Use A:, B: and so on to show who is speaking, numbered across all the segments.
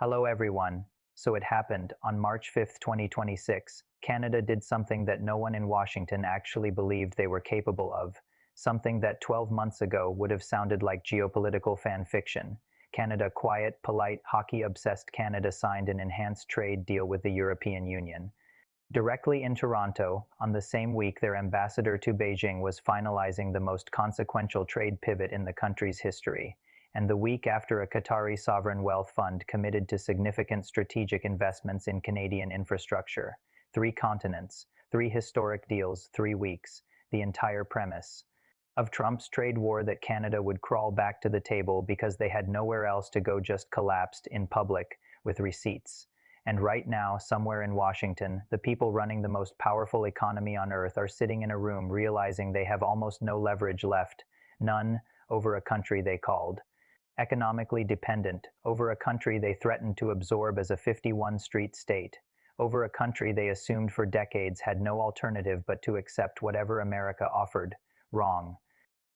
A: Hello everyone. So it happened, on March 5th, 2026, Canada did something that no one in Washington actually believed they were capable of, something that 12 months ago would have sounded like geopolitical fan fiction. Canada, quiet, polite, hockey-obsessed Canada signed an enhanced trade deal with the European Union. Directly in Toronto, on the same week their ambassador to Beijing was finalizing the most consequential trade pivot in the country's history, and the week after a Qatari sovereign wealth fund committed to significant strategic investments in Canadian infrastructure. 3 continents, 3 historic deals, 3 weeks, the entire premise of Trump's trade war that Canada would crawl back to the table because they had nowhere else to go just collapsed in public with receipts. And right now, somewhere in Washington, the people running the most powerful economy on earth are sitting in a room realizing they have almost no leverage left, none, over a country they called economically dependent, over a country they threatened to absorb as a 51-street state, over a country they assumed for decades had no alternative but to accept whatever America offered. Wrong.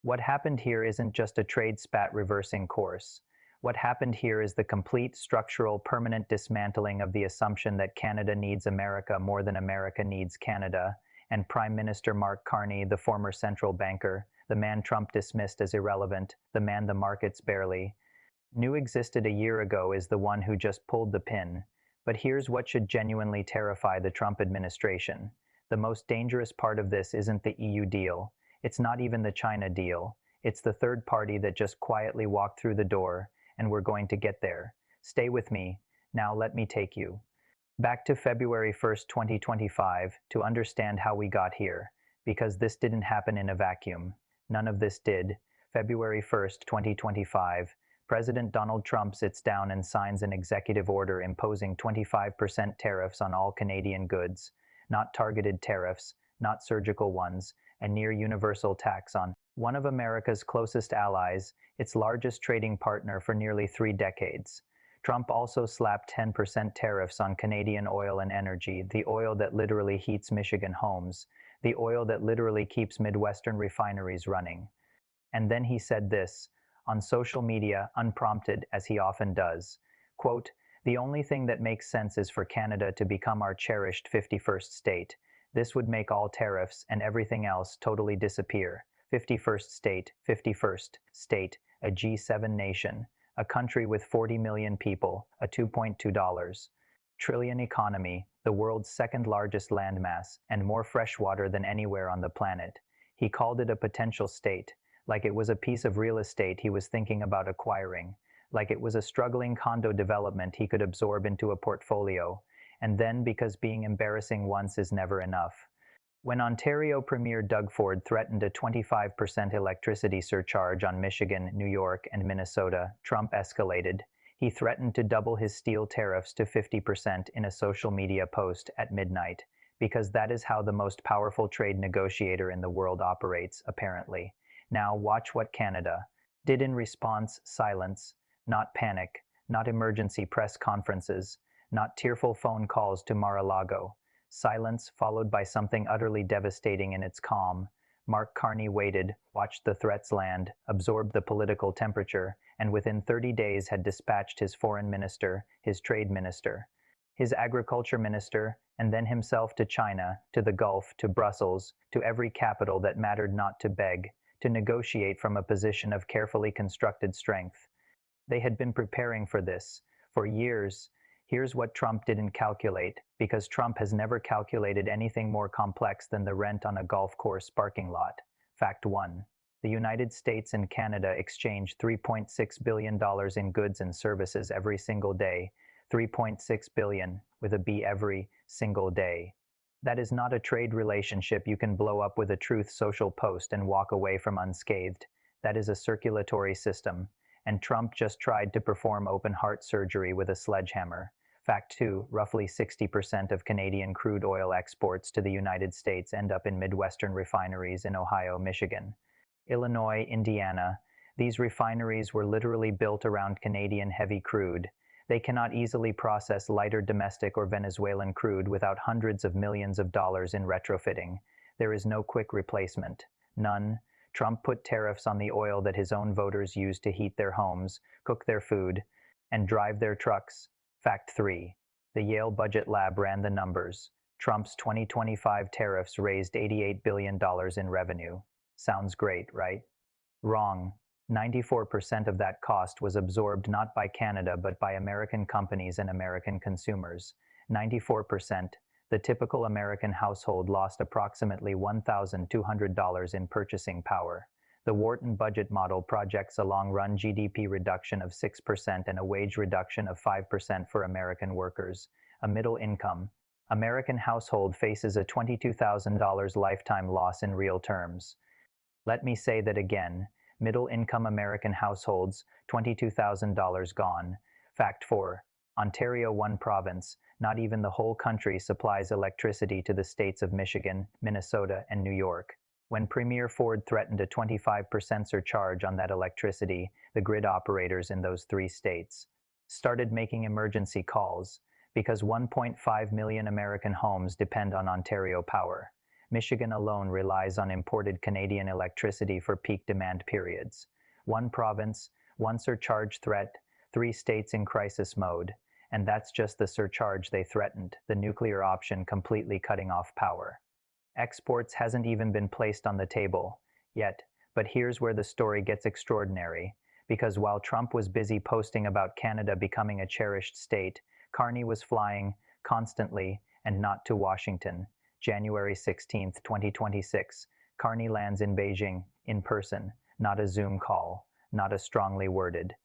A: What happened here isn't just a trade spat reversing course. What happened here is the complete, structural, permanent dismantling of the assumption that Canada needs America more than America needs Canada, and Prime Minister Mark Carney, the former central banker, the man Trump dismissed as irrelevant, the man the markets barely knew existed a year ago, is the one who just pulled the pin. But here's what should genuinely terrify the Trump administration. The most dangerous part of this isn't the EU deal. It's not even the China deal. It's the third party that just quietly walked through the door, and we're going to get there. Stay with me. Now let me take you back to February 1st, 2025, to understand how we got here, because this didn't happen in a vacuum. None of this did. February 1st, 2025, President Donald Trump sits down and signs an executive order imposing 25% tariffs on all Canadian goods, not targeted tariffs, not surgical ones, a near universal tax on one of America's closest allies, its largest trading partner for nearly 3 decades. Trump also slapped 10% tariffs on Canadian oil and energy, the oil that literally heats Michigan homes, the oil that literally keeps Midwestern refineries running. And then he said this, on social media, unprompted, as he often does, quote, "The only thing that makes sense is for Canada to become our cherished 51st state. This would make all tariffs and everything else totally disappear. 51st state, 51st state, a G7 nation, a country with 40 million people, a $2.2 trillion economy, the world's second largest landmass, and more fresh water than anywhere on the planet." He called it a potential state, like it was a piece of real estate he was thinking about acquiring, like it was a struggling condo development he could absorb into a portfolio, and then because being embarrassing once is never enough. When Ontario Premier Doug Ford threatened a 25% electricity surcharge on Michigan, New York, and Minnesota, Trump escalated. He threatened to double his steel tariffs to 50% in a social media post at midnight, because that is how the most powerful trade negotiator in the world operates, apparently. Now watch what Canada did in response: silence, not panic, not emergency press conferences, not tearful phone calls to Mar-a-Lago. Silence followed by something utterly devastating in its calm. Mark Carney waited, watched the threats land, absorbed the political temperature, and within 30 days had dispatched his foreign minister, his trade minister, his agriculture minister, and then himself to China, to the Gulf, to Brussels, to every capital that mattered, not to beg, to negotiate from a position of carefully constructed strength. They had been preparing for this for years. Here's what Trump didn't calculate, because Trump has never calculated anything more complex than the rent on a golf course parking lot. Fact 1. The United States and Canada exchange $3.6 billion in goods and services every single day. 3.6 billion, with a B, every single day. That is not a trade relationship you can blow up with a Truth Social post and walk away from unscathed. That is a circulatory system, and Trump just tried to perform open heart surgery with a sledgehammer. Fact 2, roughly 60% of Canadian crude oil exports to the United States end up in Midwestern refineries in Ohio, Michigan, Illinois, Indiana. These refineries were literally built around Canadian heavy crude. They cannot easily process lighter domestic or Venezuelan crude without hundreds of millions of dollars in retrofitting. There is no quick replacement. None. Trump put tariffs on the oil that his own voters use to heat their homes, cook their food, and drive their trucks. Fact 3. The Yale Budget Lab ran the numbers. Trump's 2025 tariffs raised $88 billion in revenue. Sounds great, right? Wrong. 94% of that cost was absorbed not by Canada but by American companies and American consumers. 94%. The typical American household lost approximately $1,200 in purchasing power. The Wharton budget model projects a long-run GDP reduction of 6% and a wage reduction of 5% for American workers. A middle-income American household faces a $22,000 lifetime loss in real terms. Let me say that again. Middle-income American households, $22,000 gone. Fact 4. Ontario, one province, not even the whole country, supplies electricity to the states of Michigan, Minnesota, and New York. When Premier Ford threatened a 25% surcharge on that electricity, the grid operators in those three states started making emergency calls, because 1.5 million American homes depend on Ontario power. Michigan alone relies on imported Canadian electricity for peak demand periods. One province, one surcharge threat, three states in crisis mode. And that's just the surcharge they threatened, the nuclear option completely cutting off power. Exports hasn't even been placed on the table yet, but here's where the story gets extraordinary. Because while Trump was busy posting about Canada becoming a cherished state, Carney was flying, constantly, and not to Washington. January 16, 2026, Carney lands in Beijing, in person, not a Zoom call, not a strongly worded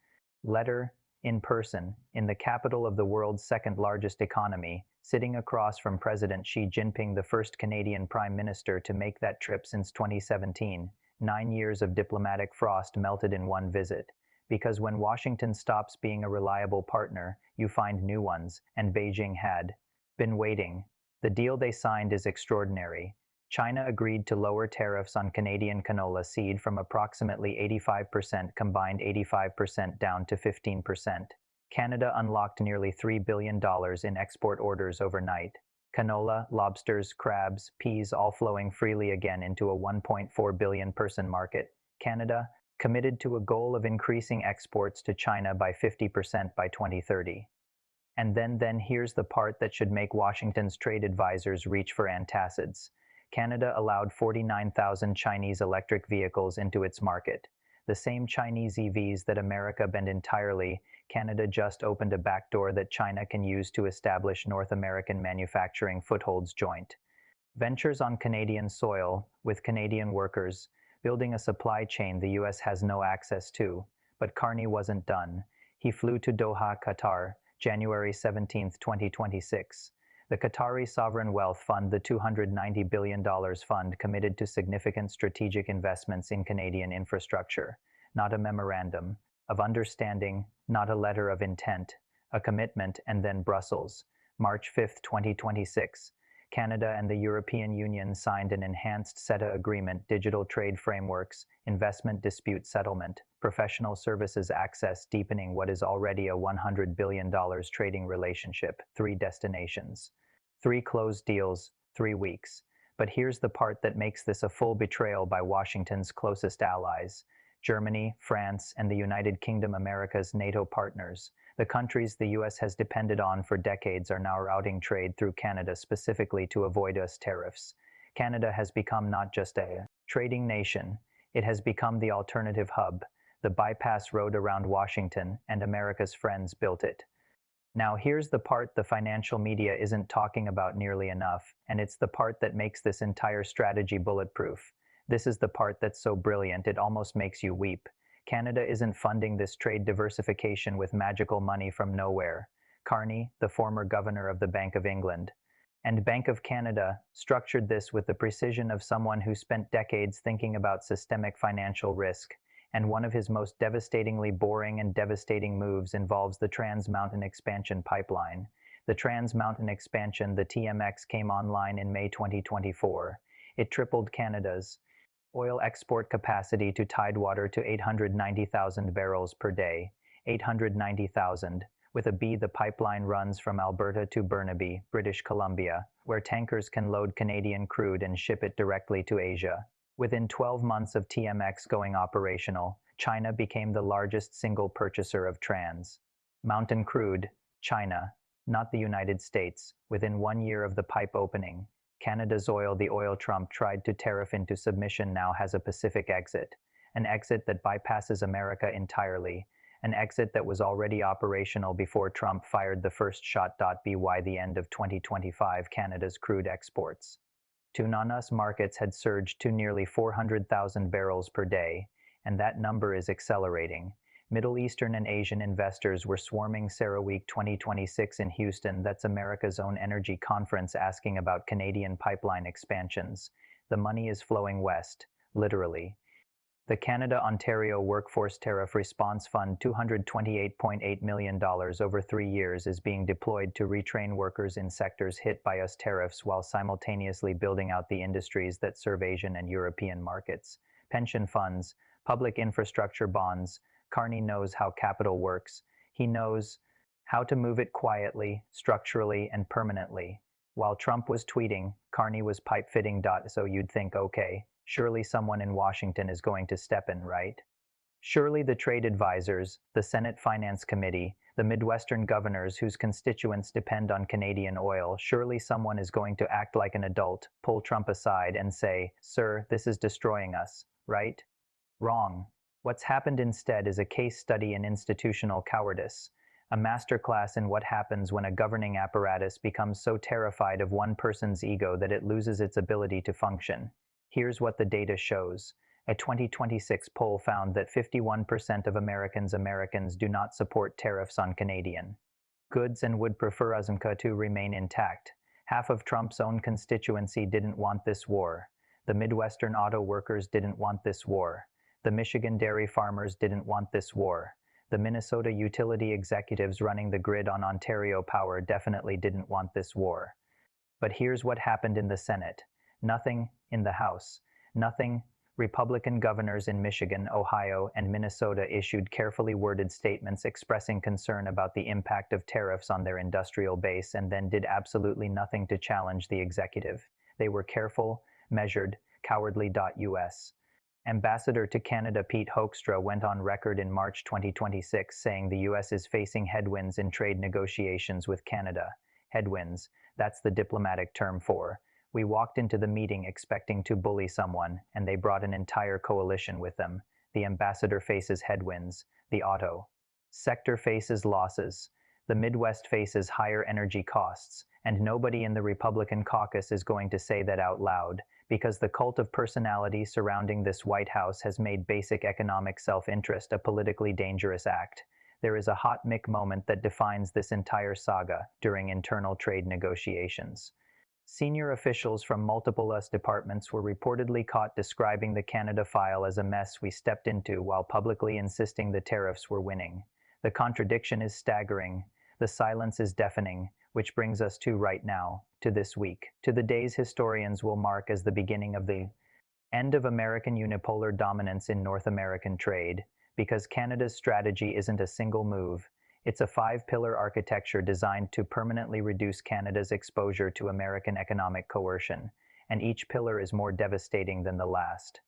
A: letter, in person, in the capital of the world's second-largest economy, sitting across from President Xi Jinping, the first Canadian Prime Minister to make that trip since 2017. 9 years of diplomatic frost melted in one visit. Because when Washington stops being a reliable partner, you find new ones, and Beijing had been waiting. The deal they signed is extraordinary. China agreed to lower tariffs on Canadian canola seed from approximately 85% combined 85% down to 15%. Canada unlocked nearly $3 billion in export orders overnight. Canola, lobsters, crabs, peas all flowing freely again into a 1.4 billion person market. Canada committed to a goal of increasing exports to China by 50% by 2030. And then here's the part that should make Washington's trade advisors reach for antacids. Canada allowed 49,000 Chinese electric vehicles into its market. The same Chinese EVs that America banned entirely. Canada just opened a backdoor that China can use to establish North American manufacturing footholds joint ventures on Canadian soil, with Canadian workers, building a supply chain the US has no access to. But Carney wasn't done. He flew to Doha, Qatar, January 17, 2026. The Qatari Sovereign Wealth Fund, the $290 billion fund, committed to significant strategic investments in Canadian infrastructure. Not a memorandum of understanding, not a letter of intent, a commitment. And then Brussels, March 5, 2026. Canada and the European Union signed an enhanced CETA agreement, digital trade frameworks, investment dispute settlement, professional services access, deepening what is already a $100 billion trading relationship. 3 destinations. 3 closed deals, 3 weeks. But here's the part that makes this a full betrayal by Washington's closest allies. Germany, France, and the United Kingdom, America's NATO partners. The countries the US has depended on for decades are now routing trade through Canada specifically to avoid US tariffs. Canada has become not just a trading nation, it has become the alternative hub, the bypass road around Washington, and America's friends built it. Now here's the part the financial media isn't talking about nearly enough, and it's the part that makes this entire strategy bulletproof. This is the part that's so brilliant it almost makes you weep. Canada isn't funding this trade diversification with magical money from nowhere. Carney, the former governor of the Bank of England and Bank of Canada, structured this with the precision of someone who spent decades thinking about systemic financial risk. And one of his most devastatingly boring and devastating moves involves the Trans Mountain Expansion pipeline. The Trans Mountain Expansion, the TMX, came online in May 2024. It tripled Canada's oil export capacity to tidewater to 890,000 barrels per day. 890,000. With a B, the pipeline runs from Alberta to Burnaby, British Columbia, where tankers can load Canadian crude and ship it directly to Asia. Within 12 months of TMX going operational, China became the largest single purchaser of Trans Mountain crude. China not the United States. Within 1 year of the pipe opening, Canada's oil, the oil Trump tried to tariff into submission, now has a Pacific exit, an exit that bypasses America entirely, an exit that was already operational before Trump fired the first shot. By the end of 2025, Canada's crude exports to non-US markets had surged to nearly 400,000 barrels per day, and that number is accelerating. Middle Eastern and Asian investors were swarming CERAWeek 2026 in Houston, that's America's own energy conference, asking about Canadian pipeline expansions. The money is flowing west, literally. The Canada-Ontario Workforce Tariff Response Fund, $228.8 million over 3 years, is being deployed to retrain workers in sectors hit by US tariffs while simultaneously building out the industries that serve Asian and European markets. Pension funds, public infrastructure bonds. Carney knows how capital works. He knows how to move it quietly, structurally, and permanently. While Trump was tweeting, Carney was pipe-fitting. So you'd think, okay, surely someone in Washington is going to step in, right? Surely the trade advisors, the Senate Finance Committee, the Midwestern governors whose constituents depend on Canadian oil, surely someone is going to act like an adult, pull Trump aside and say, "Sir, this is destroying us," right? Wrong. What's happened instead is a case study in institutional cowardice, a masterclass in what happens when a governing apparatus becomes so terrified of one person's ego that it loses its ability to function. Here's what the data shows. A 2026 poll found that 51% of Americans do not support tariffs on Canadian goods and would prefer USMCA to remain intact. Half of Trump's own constituency didn't want this war. The Midwestern auto workers didn't want this war. The Michigan dairy farmers didn't want this war. The Minnesota utility executives running the grid on Ontario Power definitely didn't want this war. But here's what happened in the Senate. Nothing in the House. Nothing. Republican governors in Michigan, Ohio, and Minnesota issued carefully worded statements expressing concern about the impact of tariffs on their industrial base and then did absolutely nothing to challenge the executive. They were careful, measured, cowardly. US Ambassador to Canada Pete Hoekstra went on record in March 2026 saying the US is facing headwinds in trade negotiations with Canada. Headwinds, that's the diplomatic term for. We walked into the meeting expecting to bully someone, and they brought an entire coalition with them. The ambassador faces headwinds. The auto sector faces losses. The Midwest faces higher energy costs, and nobody in the Republican caucus is going to say that out loud, because the cult of personality surrounding this White House has made basic economic self-interest a politically dangerous act. There is a hot mic moment that defines this entire saga during internal trade negotiations. Senior officials from multiple US departments were reportedly caught describing the Canada file as a mess we stepped into while publicly insisting the tariffs were winning. The contradiction is staggering. The silence is deafening, which brings us to right now, to this week, to the days historians will mark as the beginning of the end of American unipolar dominance in North American trade, because Canada's strategy isn't a single move. It's a 5-pillar architecture designed to permanently reduce Canada's exposure to American economic coercion, and each pillar is more devastating than the last.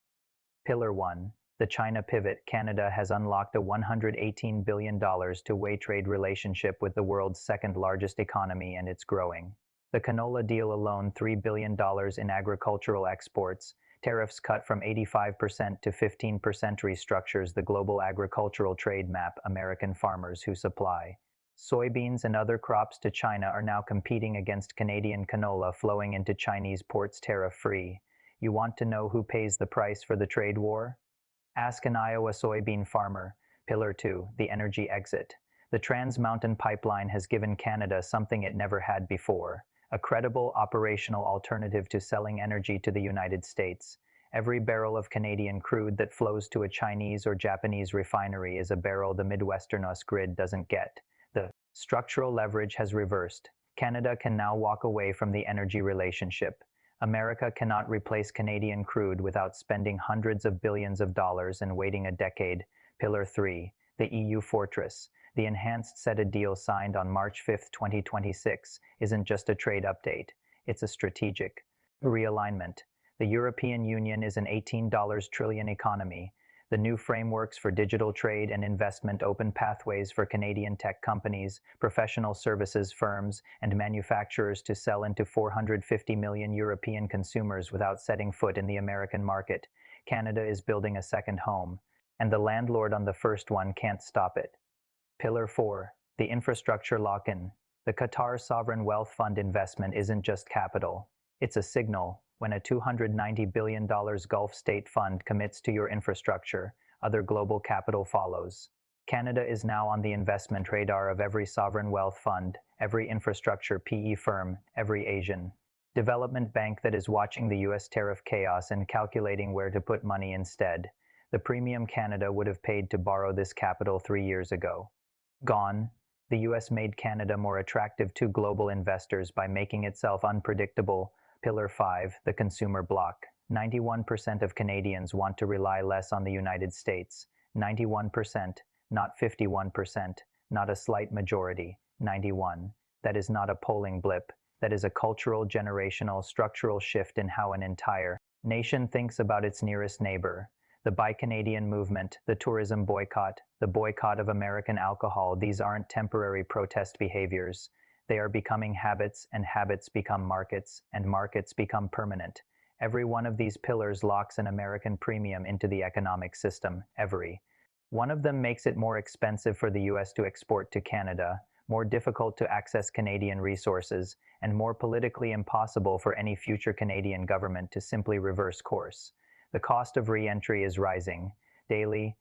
A: Pillar 1. The China pivot. Canada has unlocked a $118 billion two-way trade relationship with the world's second-largest economy, and it's growing. The canola deal alone, $3 billion in agricultural exports. Tariffs cut from 85% to 15% restructures the global agricultural trade map. American farmers who supply soybeans and other crops to China are now competing against Canadian canola flowing into Chinese ports tariff-free. You want to know who pays the price for the trade war? Ask an Iowa soybean farmer. Pillar 2. The energy exit. The Trans Mountain Pipeline has given Canada something it never had before. A credible operational alternative to selling energy to the United States. Every barrel of Canadian crude that flows to a Chinese or Japanese refinery is a barrel the Midwestern US grid doesn't get. The structural leverage has reversed. Canada can now walk away from the energy relationship. America cannot replace Canadian crude without spending hundreds of billions of dollars and waiting a decade. Pillar 3. The EU fortress. The enhanced CETA deal signed on March 5, 2026, isn't just a trade update. It's a strategic realignment. The European Union is an $18 trillion economy. The new frameworks for digital trade and investment open pathways for Canadian tech companies, professional services firms, and manufacturers to sell into 450 million European consumers without setting foot in the American market. Canada is building a second home, and the landlord on the first one can't stop it. Pillar 4. The infrastructure lock-in. The Qatar Sovereign Wealth Fund investment isn't just capital. It's a signal. When a $290 billion Gulf state fund commits to your infrastructure, other global capital follows. Canada is now on the investment radar of every sovereign wealth fund, every infrastructure PE firm, every Asian development bank that is watching the US tariff chaos and calculating where to put money instead. The premium Canada would have paid to borrow this capital 3 years ago. Gone. The US made Canada more attractive to global investors by making itself unpredictable. Pillar 5. The consumer block. 91% of Canadians want to rely less on the United States. 91%, not 51%, not a slight majority. 91. That is not a polling blip. That is a cultural, generational, structural shift in how an entire nation thinks about its nearest neighbor. The Buy Canadian movement, the tourism boycott, the boycott of American alcohol, these aren't temporary protest behaviors. They are becoming habits, and habits become markets, and markets become permanent. Every one of these pillars locks an American premium into the economic system. Every one of them makes it more expensive for the US to export to Canada, more difficult to access Canadian resources, and more politically impossible for any future Canadian government to simply reverse course. The cost of re-entry is rising daily.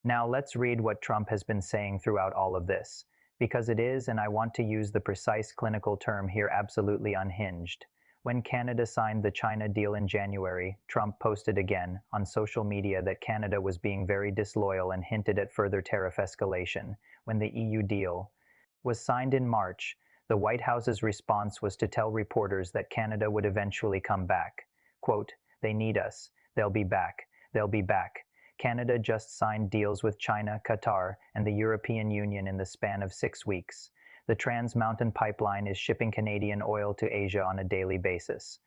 A: Now let's read what Trump has been saying throughout all of this, because it is, and I want to use the precise clinical term here, absolutely unhinged. When Canada signed the China deal in January, Trump posted again on social media that Canada was being very disloyal and hinted at further tariff escalation. When the EU deal was signed in March, the White House's response was to tell reporters that Canada would eventually come back. Quote, "They need us. They'll be back. They'll be back." Canada just signed deals with China, Qatar, and the European Union in the span of 6 weeks. The Trans Mountain Pipeline is shipping Canadian oil to Asia on a daily basis.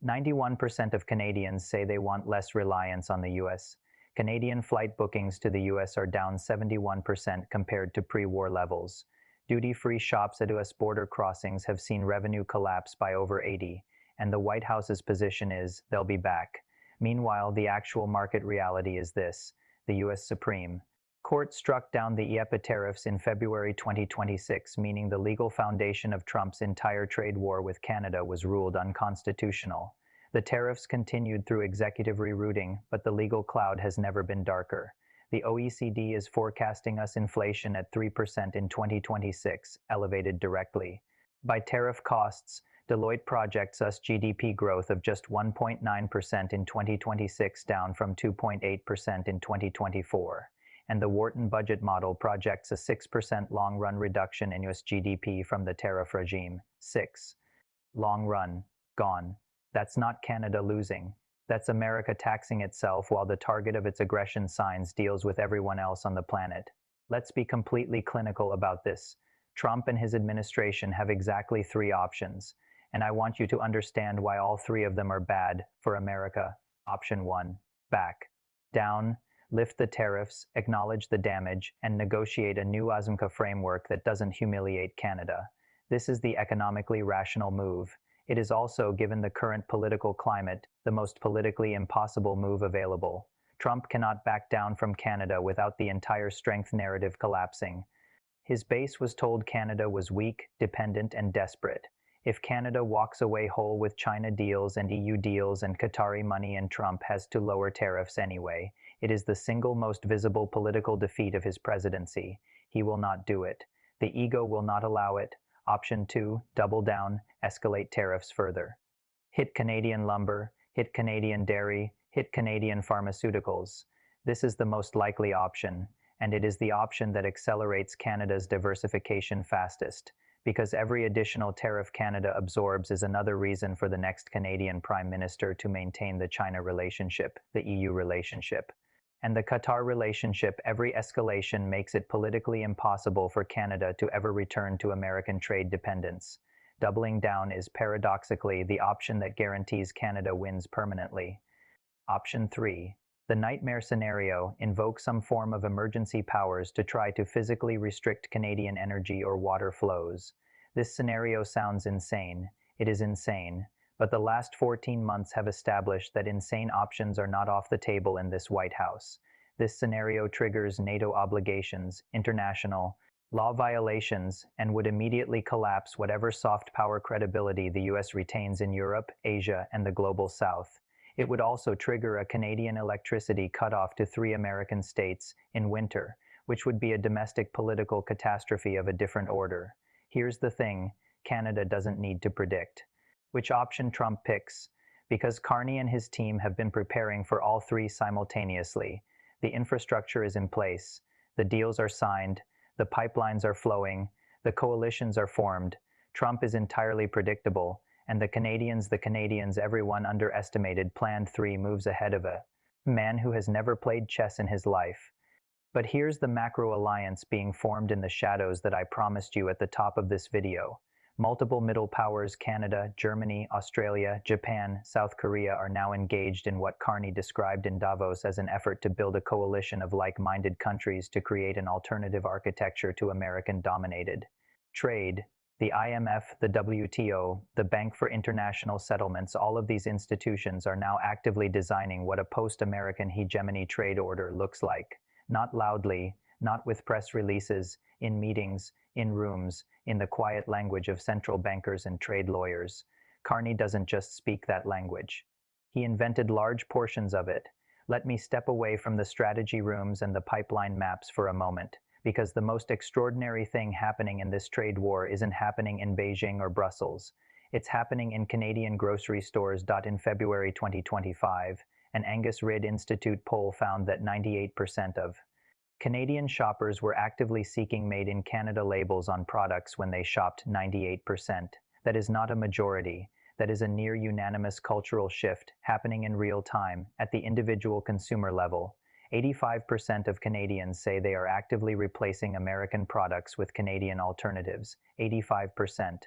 A: 91% of Canadians say they want less reliance on the US. Canadian flight bookings to the US are down 71% compared to pre-war levels. Duty-free shops at US border crossings have seen revenue collapse by over 80, and the White House's position is, they'll be back. Meanwhile, the actual market reality is this: the U.S. Supreme Court struck down the IEEPA tariffs in February 2026, meaning the legal foundation of Trump's entire trade war with Canada was ruled unconstitutional. The tariffs continued through executive rerouting, but the legal cloud has never been darker. The OECD is forecasting us inflation at 3% in 2026, elevated directly by tariff costs. Deloitte projects us GDP growth of just 1.9% in 2026, down from 2.8% in 2024. And the Wharton budget model projects a 6% long-run reduction in US GDP from the tariff regime. 6. Long run. Gone. That's not Canada losing. That's America taxing itself while the target of its aggression signs deals with everyone else on the planet. Let's be completely clinical about this. Trump and his administration have exactly 3 options, and I want you to understand why all 3 of them are bad for America. Option 1. Back down, lift the tariffs, acknowledge the damage, and negotiate a new ASMCA framework that doesn't humiliate Canada. This is the economically rational move. It is also, given the current political climate, the most politically impossible move available. Trump cannot back down from Canada without the entire strength narrative collapsing. His base was told Canada was weak, dependent, and desperate. If Canada walks away whole with China deals and EU deals and Qatari money and Trump has to lower tariffs anyway, it is the single most visible political defeat of his presidency. He will not do it. The ego will not allow it. Option 2, double down, escalate tariffs further. Hit Canadian lumber, hit Canadian dairy, hit Canadian pharmaceuticals. This is the most likely option, and it is the option that accelerates Canada's diversification fastest, because every additional tariff Canada absorbs is another reason for the next Canadian Prime Minister to maintain the China relationship, the EU relationship, and the Qatar relationship. Every escalation makes it politically impossible for Canada to ever return to American trade dependence. Doubling down is paradoxically the option that guarantees Canada wins permanently. Option 3. The nightmare scenario: invoke some form of emergency powers to try to physically restrict Canadian energy or water flows. This scenario sounds insane. It is insane. But the last 14 months have established that insane options are not off the table in this White House. This scenario triggers NATO obligations, international law violations, and would immediately collapse whatever soft power credibility the US retains in Europe, Asia, and the global South. It would also trigger a Canadian electricity cutoff to 3 American states in winter, which would be a domestic political catastrophe of a different order. Here's the thing: Canada doesn't need to predict which option Trump picks, because Carney and his team have been preparing for all three simultaneously. The infrastructure is in place, the deals are signed, the pipelines are flowing, the coalitions are formed. Trump is entirely predictable, and the Canadians, everyone underestimated Plan 3 moves ahead of a man who has never played chess in his life. But here's the macro alliance being formed in the shadows that I promised you at the top of this video. Multiple middle powers, Canada, Germany, Australia, Japan, South Korea, are now engaged in what Carney described in Davos as an effort to build a coalition of like-minded countries to create an alternative architecture to American-dominated trade. The IMF, the WTO, the Bank for International Settlements, all of these institutions are now actively designing what a post-American hegemony trade order looks like. Not loudly, not with press releases, in meetings, in rooms, in the quiet language of central bankers and trade lawyers. Carney doesn't just speak that language. He invented large portions of it. Let me step away from the strategy rooms and the pipeline maps for a moment, because the most extraordinary thing happening in this trade war isn't happening in Beijing or Brussels. It's happening in Canadian grocery stores. In February 2025, an Angus Reid Institute poll found that 98% of Canadian shoppers were actively seeking Made in Canada labels on products when they shopped. 98%. That is not a majority. That is a near unanimous cultural shift happening in real time at the individual consumer level. 85% of Canadians say they are actively replacing American products with Canadian alternatives. 85%.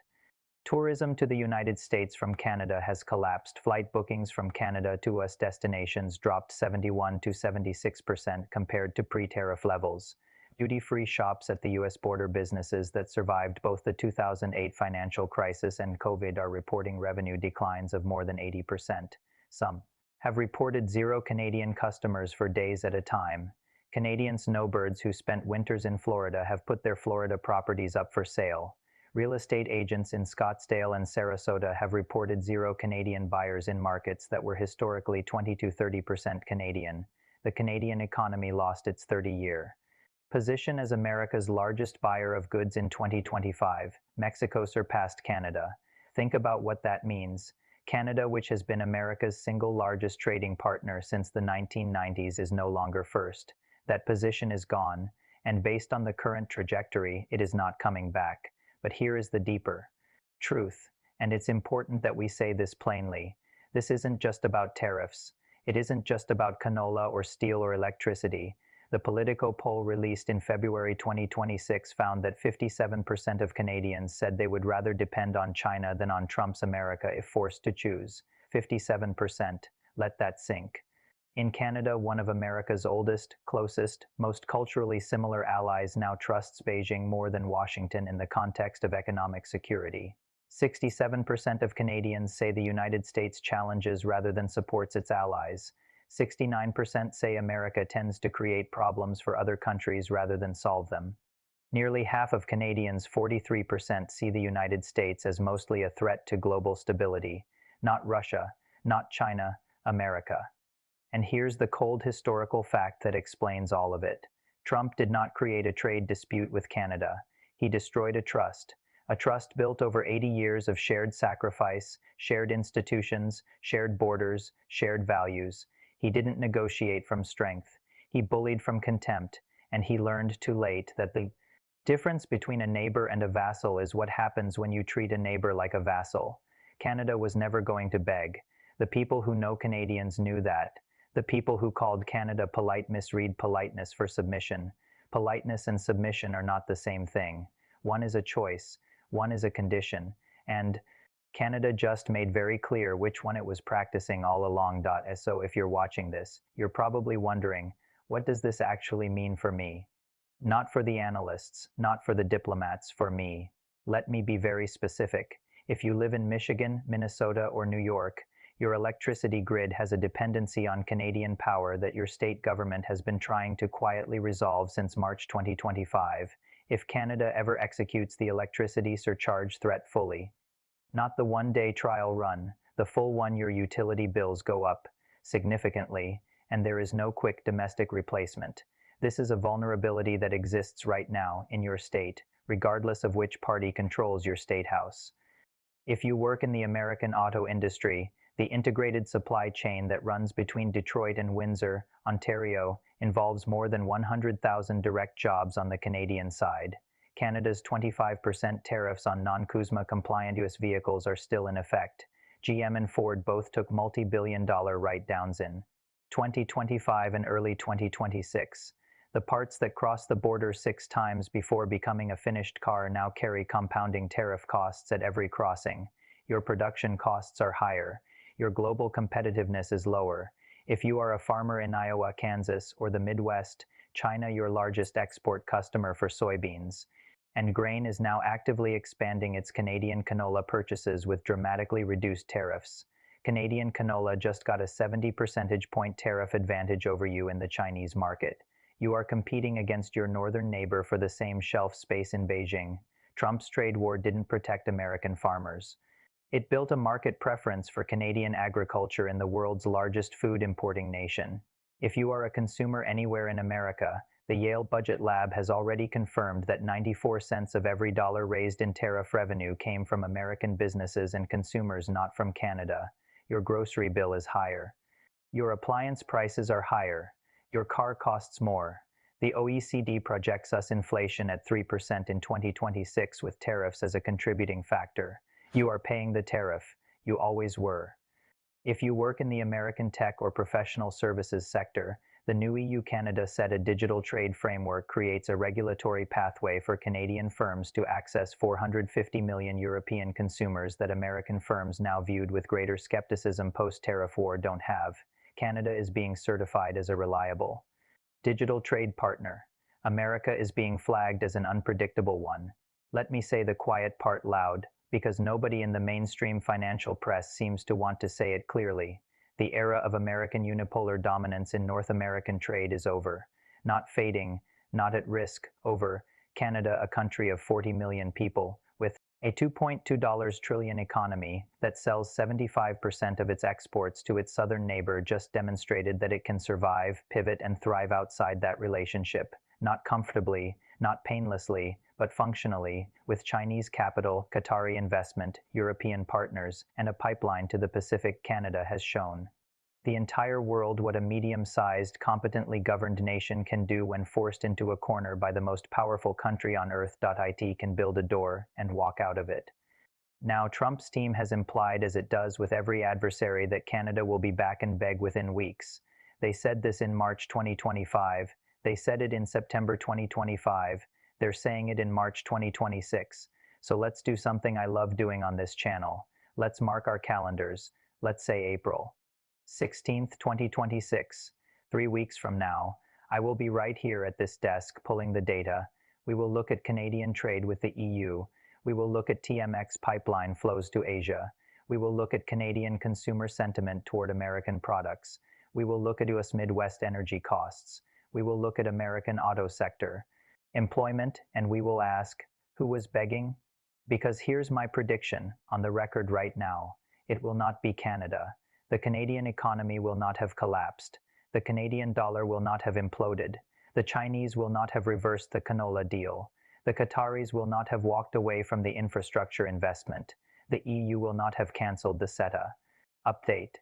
A: Tourism to the United States from Canada has collapsed. Flight bookings from Canada to US destinations dropped 71 to 76% compared to pre-tariff levels. Duty-free shops at the US border, businesses that survived both the 2008 financial crisis and COVID, are reporting revenue declines of more than 80%. Some have reported zero Canadian customers for days at a time. Canadian snowbirds who spent winters in Florida have put their Florida properties up for sale. Real estate agents in Scottsdale and Sarasota have reported zero Canadian buyers in markets that were historically 20 to 30% Canadian. The Canadian economy lost its 30-year position as America's largest buyer of goods in 2025. Mexico surpassed Canada. Think about what that means. Canada, which has been America's single largest trading partner since the 1990s, is no longer first. That position is gone, and based on the current trajectory, it is not coming back. But here is the deeper truth, and it's important that we say this plainly. This isn't just about tariffs. It isn't just about canola or steel or electricity. The Politico poll released in February 2026 found that 57% of Canadians said they would rather depend on China than on Trump's America if forced to choose. 57%. Let that sink. In Canada, one of America's oldest, closest, most culturally similar allies now trusts Beijing more than Washington in the context of economic security. 67% of Canadians say the United States challenges rather than supports its allies. 69% say America tends to create problems for other countries rather than solve them. Nearly half of Canadians, 43%, see the United States as mostly a threat to global stability. Not Russia, not China, America. And here's the cold historical fact that explains all of it. Trump did not create a trade dispute with Canada. He destroyed a trust built over 80 years of shared sacrifice, shared institutions, shared borders, shared values. He didn't negotiate from strength. He bullied from contempt, and he learned too late that the difference between a neighbor and a vassal is what happens when you treat a neighbor like a vassal. Canada was never going to beg. The people who know Canadians knew that. The people who called Canada polite misread politeness for submission. Politeness and submission are not the same thing. One is a choice, one is a condition, and Canada just made very clear which one it was practicing all along. So if you're watching this, you're probably wondering, what does this actually mean for me? Not for the analysts, not for the diplomats, for me. Let me be very specific. If you live in Michigan, Minnesota, or New York, your electricity grid has a dependency on Canadian power that your state government has been trying to quietly resolve since March 2025. If Canada ever executes the electricity surcharge threat fully, not the one-day trial run, the full one, your utility bills go up significantly, and there is no quick domestic replacement. This is a vulnerability that exists right now in your state, regardless of which party controls your state house. If you work in the American auto industry, the integrated supply chain that runs between Detroit and Windsor, Ontario, involves more than 100,000 direct jobs on the Canadian side. Canada's 25% tariffs on non-CUSMA compliant US vehicles are still in effect. GM and Ford both took multi-billion-dollar write-downs in 2025 and early 2026. The parts that cross the border 6 times before becoming a finished car now carry compounding tariff costs at every crossing. Your production costs are higher. Your global competitiveness is lower. If you are a farmer in Iowa, Kansas, or the Midwest, China, your largest export customer for soybeans, and grain, is now actively expanding its Canadian canola purchases with dramatically reduced tariffs. Canadian canola just got a 70 percentage point tariff advantage over you in the Chinese market. You are competing against your northern neighbor for the same shelf space in Beijing. Trump's trade war didn't protect American farmers. It built a market preference for Canadian agriculture in the world's largest food importing nation. If you are a consumer anywhere in America, the Yale Budget Lab has already confirmed that 94 cents of every dollar raised in tariff revenue came from American businesses and consumers, not from Canada. Your grocery bill is higher. Your appliance prices are higher. Your car costs more. The OECD projects us inflation at 3% in 2026 with tariffs as a contributing factor. You are paying the tariff. You always were. If you work in the American tech or professional services sector, the new EU-Canada CETA digital trade framework creates a regulatory pathway for Canadian firms to access 450 million European consumers that American firms, now viewed with greater skepticism post-tariff war, don't have. Canada is being certified as a reliable digital trade partner. America is being flagged as an unpredictable one. Let me say the quiet part loud, because nobody in the mainstream financial press seems to want to say it clearly. The era of American unipolar dominance in North American trade is over. Not fading, not at risk, over. Canada, a country of 40 million people, with a $2.2 trillion economy that sells 75% of its exports to its southern neighbor, just demonstrated that it can survive, pivot, and thrive outside that relationship, not comfortably, not painlessly, but functionally, with Chinese capital, Qatari investment, European partners, and a pipeline to the Pacific. Canada has shown the entire world what a medium-sized, competently governed nation can do when forced into a corner by the most powerful country on earth. It can build a door and walk out of it. Now, Trump's team has implied, as it does with every adversary, that Canada will be back and beg within weeks. They said this in March 2025. They said it in September 2025. They're saying it in March 2026. So let's do something I love doing on this channel. Let's mark our calendars. Let's say April 16th, 2026. 3 weeks from now, I will be right here at this desk pulling the data. We will look at Canadian trade with the EU. We will look at TMX pipeline flows to Asia. We will look at Canadian consumer sentiment toward American products. We will look at US Midwest energy costs. We will look at American auto sector employment, and we will ask, who was begging? Because here's my prediction, on the record right now. It will not be Canada. The Canadian economy will not have collapsed. The Canadian dollar will not have imploded. The Chinese will not have reversed the canola deal. The Qataris will not have walked away from the infrastructure investment. The EU will not have canceled the CETA update.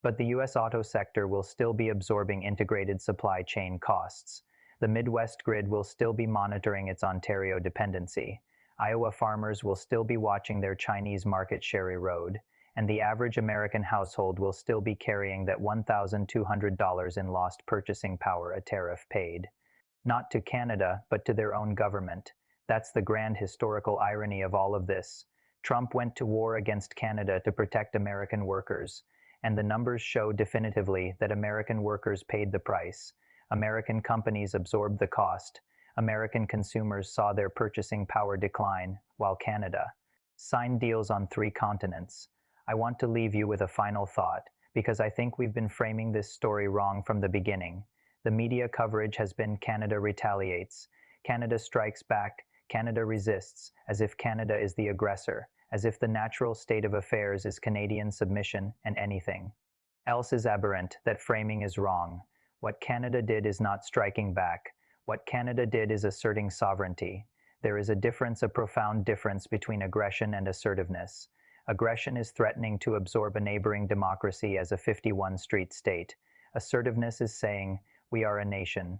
A: But the US auto sector will still be absorbing integrated supply chain costs. The Midwest grid will still be monitoring its Ontario dependency. Iowa farmers will still be watching their Chinese market share erode. And the average American household will still be carrying that $1,200 in lost purchasing power a tariff paid. Not to Canada, but to their own government. That's the grand historical irony of all of this. Trump went to war against Canada to protect American workers, and the numbers show definitively that American workers paid the price. American companies absorbed the cost. American consumers saw their purchasing power decline, while Canada signed deals on 3 continents. I want to leave you with a final thought, because I think we've been framing this story wrong from the beginning. The media coverage has been Canada retaliates, Canada strikes back, Canada resists, as if Canada is the aggressor, as if the natural state of affairs is Canadian submission and anything else is aberrant. That framing is wrong. What Canada did is not striking back. What Canada did is asserting sovereignty. There is a difference, a profound difference between aggression and assertiveness. Aggression is threatening to absorb a neighboring democracy as a 51-street state. Assertiveness is saying, we are a nation.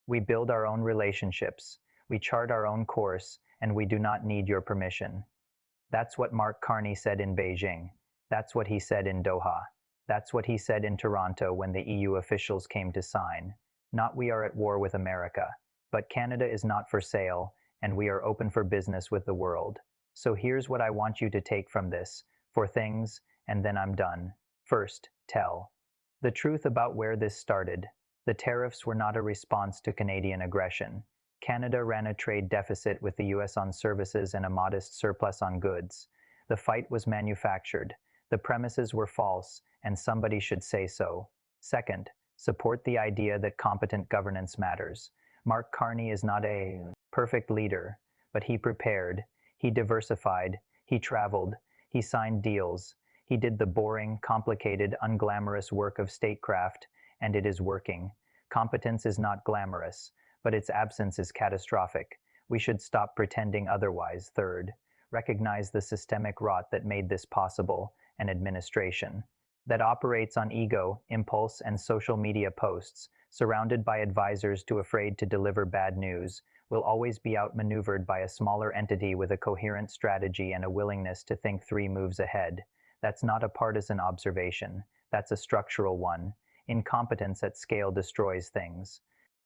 A: We build our own relationships. We chart our own course, and we do not need your permission. That's what Mark Carney said in Beijing. That's what he said in Doha. That's what he said in Toronto when the EU officials came to sign. Not we are at war with America, but Canada is not for sale, and we are open for business with the world. So here's what I want you to take from this, 4 things, and then I'm done. First, tell the truth about where this started. The tariffs were not a response to Canadian aggression. Canada ran a trade deficit with the US on services and a modest surplus on goods. The fight was manufactured. The premises were false, and somebody should say so. Second, support the idea that competent governance matters. Mark Carney is not a perfect leader, but he prepared, he diversified, he traveled, he signed deals, he did the boring, complicated, unglamorous work of statecraft, and it is working. Competence is not glamorous, but its absence is catastrophic. We should stop pretending otherwise. Third, recognize the systemic rot that made this possible, an administration that operates on ego, impulse, and social media posts, surrounded by advisors too afraid to deliver bad news, will always be outmaneuvered by a smaller entity with a coherent strategy and a willingness to think 3 moves ahead. That's not a partisan observation. That's a structural one. Incompetence at scale destroys things.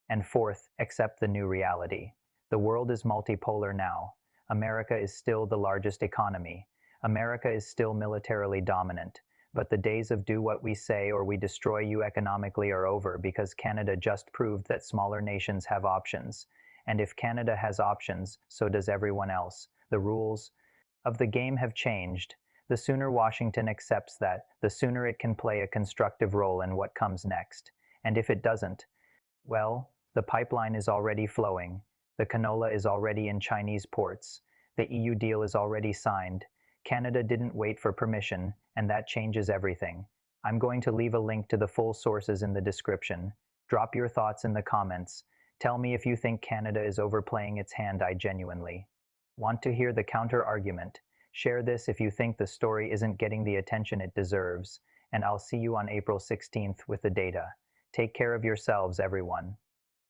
A: And fourth, accept the new reality. The world is multipolar now. America is still the largest economy. America is still militarily dominant. But the days of do what we say or we destroy you economically are over, because Canada just proved that smaller nations have options. And if Canada has options, so does everyone else. The rules of the game have changed. The sooner Washington accepts that, the sooner it can play a constructive role in what comes next. And if it doesn't, well, the pipeline is already flowing. The canola is already in Chinese ports. The EU deal is already signed. Canada didn't wait for permission, and that changes everything. I'm going to leave a link to the full sources in the description. Drop your thoughts in the comments. Tell me if you think Canada is overplaying its hand. I genuinely want to hear the counter-argument. Share this if you think the story isn't getting the attention it deserves, and I'll see you on April 16th with the data. Take care of yourselves, everyone.